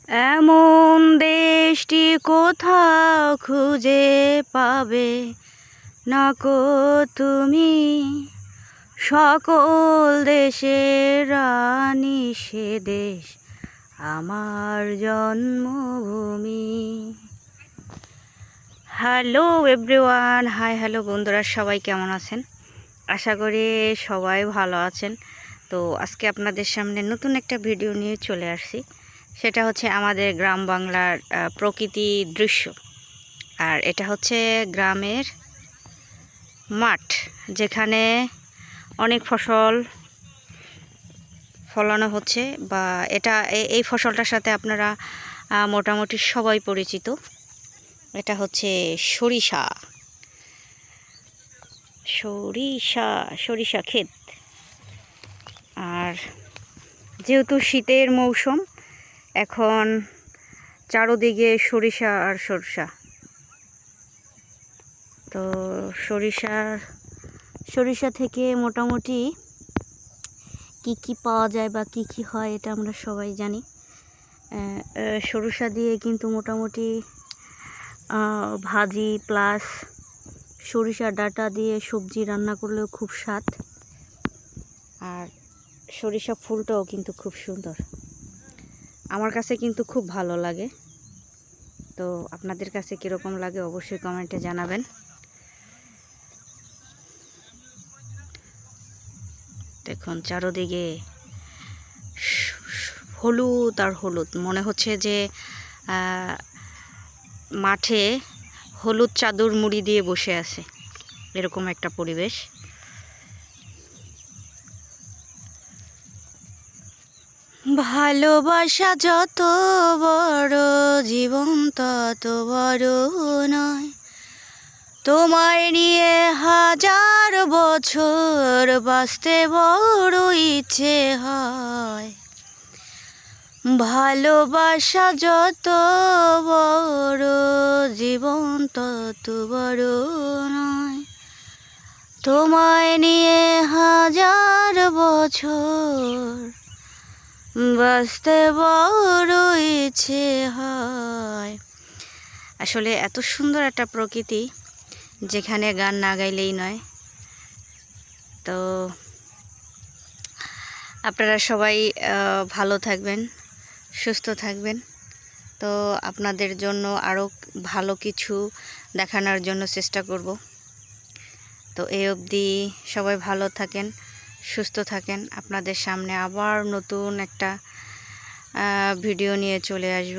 এমন দেশটি কোথাও খুঁজে পাবে না কো তুমি, সকল দেশের রানী সে দেশ আমার জন্মভূমি। হ্যালো এভরিওয়ান, হাই হ্যালো বন্ধুরা, সবাই কেমন আছেন? আশা করি সবাই ভালো আছেন। তো আজকে আপনাদের সামনে নতুন একটা ভিডিও নিয়ে চলে আসছি। সেটা হচ্ছে আমাদের গ্রাম বাংলার প্রকৃতি দৃশ্য। আর এটা হচ্ছে গ্রামের মাঠ, যেখানে অনেক ফসল ফলানো হচ্ছে, বা এই ফসলটার সাথে আপনারা মোটামুটি সবাই পরিচিত। এটা হচ্ছে সরিষা সরিষা সরিষা ক্ষেত। আর যেহেতু শীতের মৌসুম, এখন চারোদিকে সরিষা আর সরষা। তো সরিষা থেকে মোটামুটি কি পাওয়া যায় বা কি হয় এটা আমরা সবাই জানি। সরিষা দিয়ে কিন্তু মোটামুটি ভাজি প্লাস সরিষা ডাঁটা দিয়ে সবজি রান্না করলেও খুব স্বাদ। আর সরিষা ফুলটাও কিন্তু খুব সুন্দর, আমার কাছে কিন্তু খুব ভালো লাগে। তো আপনাদের কাছে কীরকম লাগে অবশ্যই কমেন্টে জানাবেন। দেখুন চারোদিকে হলুদ আর হলুদ, মনে হচ্ছে যে মাঠে হলুদ চাদর মুড়ি দিয়ে বসে আছে, এরকম একটা পরিবেশ। ভালোবাসা যত বড়, জীবন তত বড় নয়, তোমায় নিয়ে হাজার বছর বাঁচতে বড় ইচ্ছে হয়। ভালোবাসা যত বড়, জীবন তত বড় নয়, তোমায় নিয়ে হাজার বছর বাঁচতে বড় ইচ্ছে হয়। আসলে এত সুন্দর একটা প্রকৃতি, যেখানে গান না গাইলেই নয়। তো আপনারা সবাই ভালো থাকবেন, সুস্থ থাকবেন। তো আপনাদের জন্য আরও ভালো কিছু দেখানোর জন্য চেষ্টা করব। তো এই অবধি সবাই ভালো থাকেন, সুস্থ থাকেন। আপনাদের সামনে আবার নতুন একটা ভিডিও নিয়ে চলে আসব।